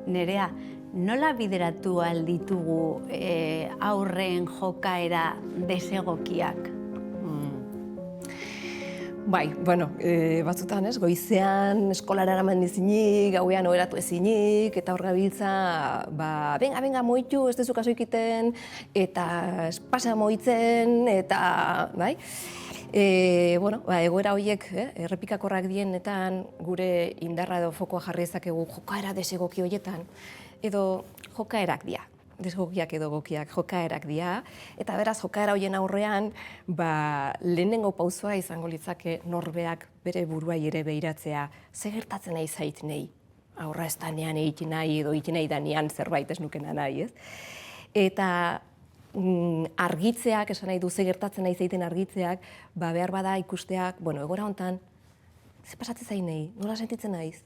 Nerea, nola bideratu alditugu aurren jokaera desegokiak? Bai, bueno, batzutan ez, goizean eskolara eraman ezinik, gauean oheratu ezinik, eta hor gabiltza, benga, moitu, ez dezu kaso ikiten, eta espasa moitzen, eta, bai? Egoera horiek, errepikakorrak dienetan, gure indarra edo fokoa jarri ezakegu jokaera desegoki horietan, edo jokaerak dira. Desegokiak edo gokiak jokaerak dira, eta beraz jokaera horien aurrean lehenengo pausoa izango litzake norberak bere buruai ere behiratzea, ze gertatzen nahi zait nahi, aurra ez danean egiten nahi edo egiten nahi danean zerbait ez nukena nahi, ez? Eta argitzeak, esan nahi du ze gertatzen nahi zaiten argitzeak, behar bada ikusteak, egoera honetan, ze pasatzen zain nahi, nola sentitzen naiz,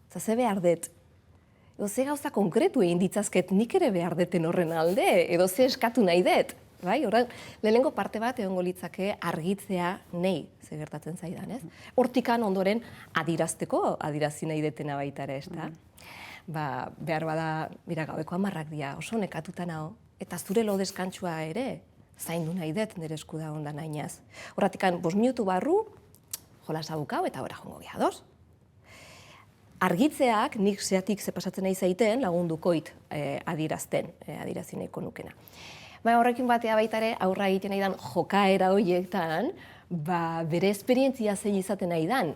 ze behar dut, edo ze gauza konkretu egin ditzazket nik ere behar deten horren alde, edo ze eskatu nahi dut. Lehenengo parte bat egongo litzake argitzea nahi ze gertatzen zaidan, ez? Hortikan ondoren adirazi nahi detena baita ere, ez da? Behar bada, gaueko 10 dira, oso nekatuta nago, eta zure lo deskantsua ere, zaindu nahi dut nire esku da ondan nainaz. Horratikan, 5 minutu barru, jolasa bukau eta ora jongo geha doz. Argitzeak, nik zeatik ze pasatzen nahi zaiten lagundukoit adirazi nahiko nukena. Horrekin batea baita ere, aurra egiten nahi dan jokaera horietan, bere esperientzia zein izaten nahi dan,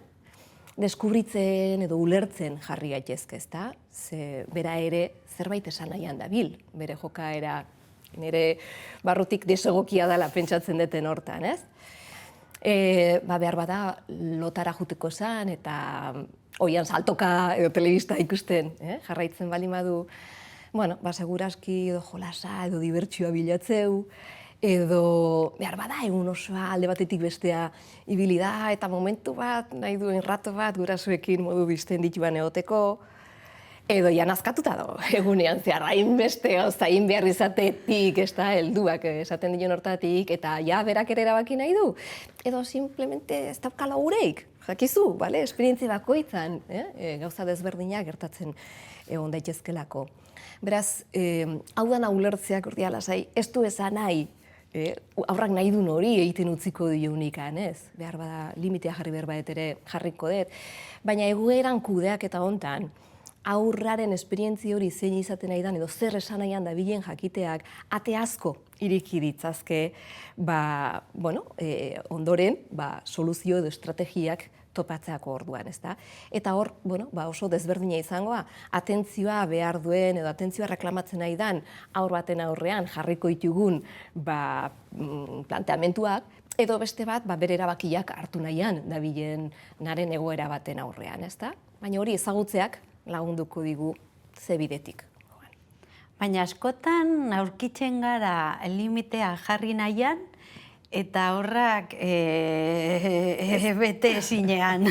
deskubritzen edo ulertzen jarri gaitezke, ezta? Ze bera ere zerbait esan nahian dabil, bere jokaera, nire barrutik desegokia dela pentsatzen deten hortan, ez? Behar bada lotara juteko esan eta oian saltoka edo telebista ikusten jarraitzen bali madu, seguraski edo jolasa edo dibertsioa bilatzeu, edo behar bada egun osoa alde batetik bestea ibili da eta momentu bat, nahi duen rato bat gurasoekin modu bizten dituan egoteko, edo janazkatuta dago, egunean zehar, hainbeste zain behar izatetik, ez da, helduak esaten dion hortatik, eta berak ere erabaki nahi du, edo simplemente ez daukala gureik, jakizu, esperientzia bakoitzan, gauza desberdinak gertatzen egon daitezkelako. Beraz, hau da ulertzeak urdia lasai, ez du esan nahi, aurrak nahi duen hori egiten utziko diunikan, ez? Behar bada, limitea jarri behar badet ere jarriko dut, baina egoeran kudeak eta hontan, aurraren esperientzia hori zein izaten nahi dan, edo zer esan nahian da bilen jakiteak, ate asko iriki ditzazke, ondoren, soluzio edo estrategiak topatzeako orduan, ez da? Eta hor, oso desberdina izangoa, atentzioa behar duen edo atentzioa reklamatzen nahi dan, aur baten aurrean jarriko ditugun planteamentuak, edo beste bat, bere erabakiak hartu nahian dabilen naren egoera baten aurrean, ez da? Baina hori ezagutzeak lagunduko digu ze bidetik. Baina askotan aurkitzen gara limitea jarri nahian, eta horrak bete ezinean.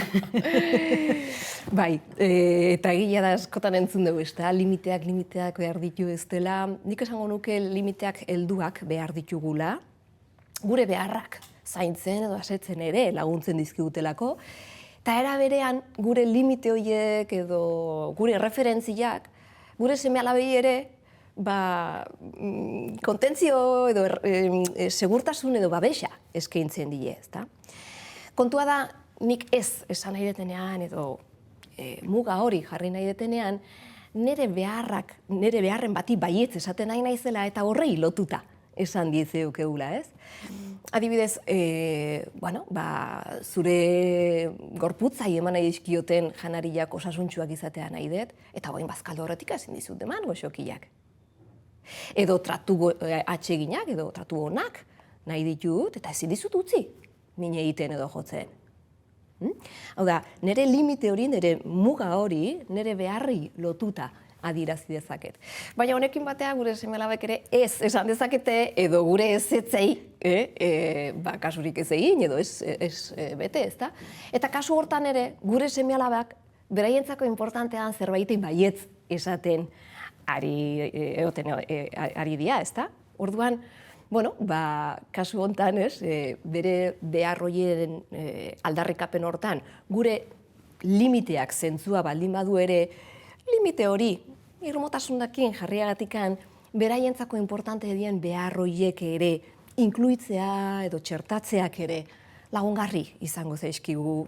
Bai, eta egia da askotan entzun dugu, ez da, limiteak behar ditu ez dela. Nik esango nuke limiteak helduak behar ditugula, gure beharrak zaintzen edo asetzen ere laguntzen dizkigutelako, eta era berean gure limite horiek edo gure referentziak, gure seme-alabei ere, kontentzio edo segurtasun edo babesa eskaintzen die, ezta? Kontua da, nik ez esan nahi detenean edo muga hori jarri nahi detenean, nire beharren bati baietz esaten nahi naizela eta horrei lotuta esan diezeukegula, ez? Adibidez, zure gorputzai eman nahi dizkioten janariak osasuntsuak izatea nahi dut, eta orain bazkaldo horretik ezin dizut eman goxokiak. Edo tratu atseginak, edo tratu onak nahi ditut, eta ezin dizut utzi, mine egiten edo jotzen. Hau da, nire limite hori, nire muga hori, nire beharri lotuta adirazi dezaket. Baina honekin batea gure seme-alabek ere ez esan dezakete, edo gure ezetzei, kasurik ez egin, edo ez bete, ezta? Eta kasu hortan ere, gure seme-alabak beraientzako importantean zerbaitein baietz esaten ari dira, ezta? Orduan, kasu hontan, bere behar horien aldarrikapen hortan, gure limiteak zentzua baldin badu ere, limite hori irmotasunakin jarriagatikan, beraientzako importante dien behar horiek ere, inkluitzea edo txertatzeak ere, lagungarri izango zaizkigu,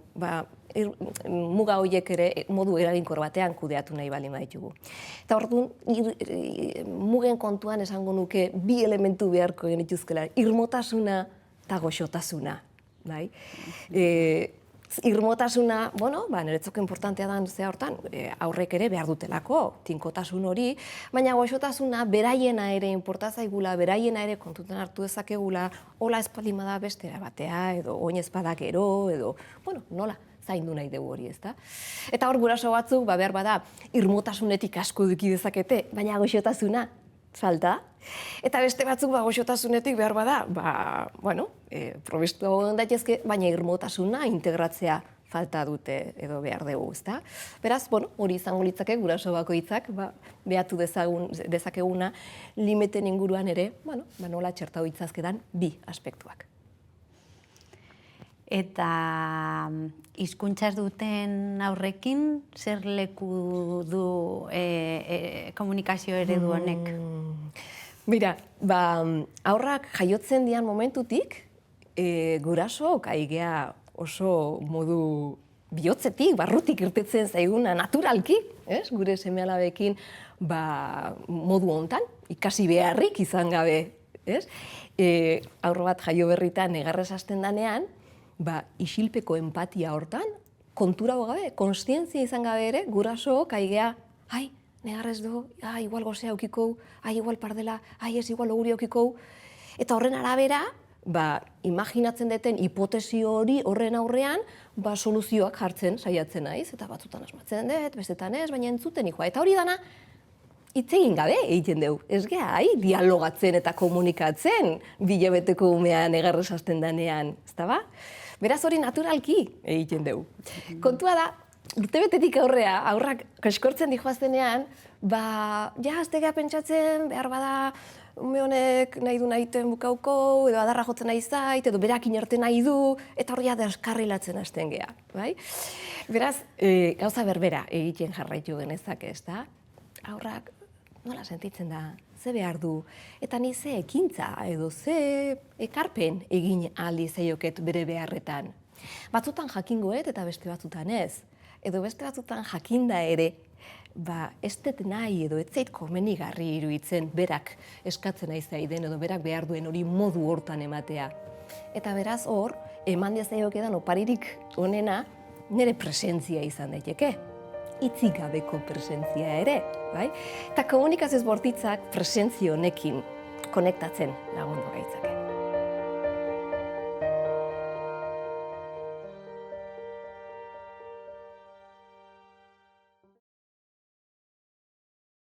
muga horiek ere modu eraginkor batean kudeatu nahi bali maitugu. Eta orduan, mugen kontuan esango nuke bi elementu beharko genituzkela, irmotasuna eta goxotasuna. Bai? Irmotasuna, niretzako importantea da hortan, aurrek ere behar dutelako, tinkotasun hori, baina goxotasuna beraiena ere inportazaigula, beraiena ere kontutan hartu dezakegula, hola espaldimada bestera batea, edo oin espada gero, edo, nola, zaindu nahi dugu hori, ezta? Eta hor guraso batzuk, behar bada, irmotasunetik asko duki dezakete, baina goxotasuna, falta. Eta beste batzuk goxotasunetik behar bada, probestu egon daitezke, baina irmotasuna integratzea falta dute edo behar dugu, ezta? Beraz, hori izango litzake guraso bakoitzak, behatu dezakeguna limiten inguruan ere, nola txertatu ditzazkedan bi aspektuak. Eta hizkuntzaz duten aurrekin, zer leku du komunikazio eredu honek? Mira, aurrak jaiotzen dian momentutik, gurasook aigea oso modu bihotzetik, barrutik irtetzen zaiguna naturalki, gure seme-alabekin modu hontan, ikasi beharrik izan gabe. Aurro bat jaio berritan negarrez hasten danean, isilpeko empatia hortan, kontura gabe, konstientzia izan gabe ere, gurasook aigea, negarrez do, igual gozea aukikou, igual pardela, ez igual oguri aukikou. Eta horren arabera, imaginatzen duten hipotesi hori horren aurrean, soluzioak jartzen saiatzen naiz, eta batzutan asmatzen dut, bestetan ez, baina entzuten ikoa. Eta hori dana, hitz egin gabe egiten dugu. Ez geha, dialogatzen eta komunikatzen bilabeteko umea negarrez hasten danean, ezta ba? Beraz hori naturalki egiten dugu. Kontua da, urtebetetik aurrea, aurrak kaskortzen dihoaztenean, aztegea pentsatzen, behar bada, ume honek nahi du nahiten bukauko, edo adarra jotzen nahi zait, edo berak inerte nahi du, eta horria deskarrilatzen hasten geha. Beraz, gauza berbera egiten jarraitu genezake, ez da? Aurrak nola sentitzen da, ze behar du, eta ni ze ekintza edo ze ekarpen egin aldi zaioket bere beharretan. Batzutan jakingoet eta beste batzutan ez. Edo beste batzutan jakinda ere, ez dut nahi edo ez zait komenigarri iruditzen berak eskatzen nahi zaiden edo berak behar duen hori modu hortan ematea. Eta beraz hor, eman diazaiokedan oparirik onena nire presentzia izan daiteke. Hitzik gabeko presentzia ere, bai? Eta komunikazioz bortitzak presentzio honekin konektatzen lagundu gaitzake.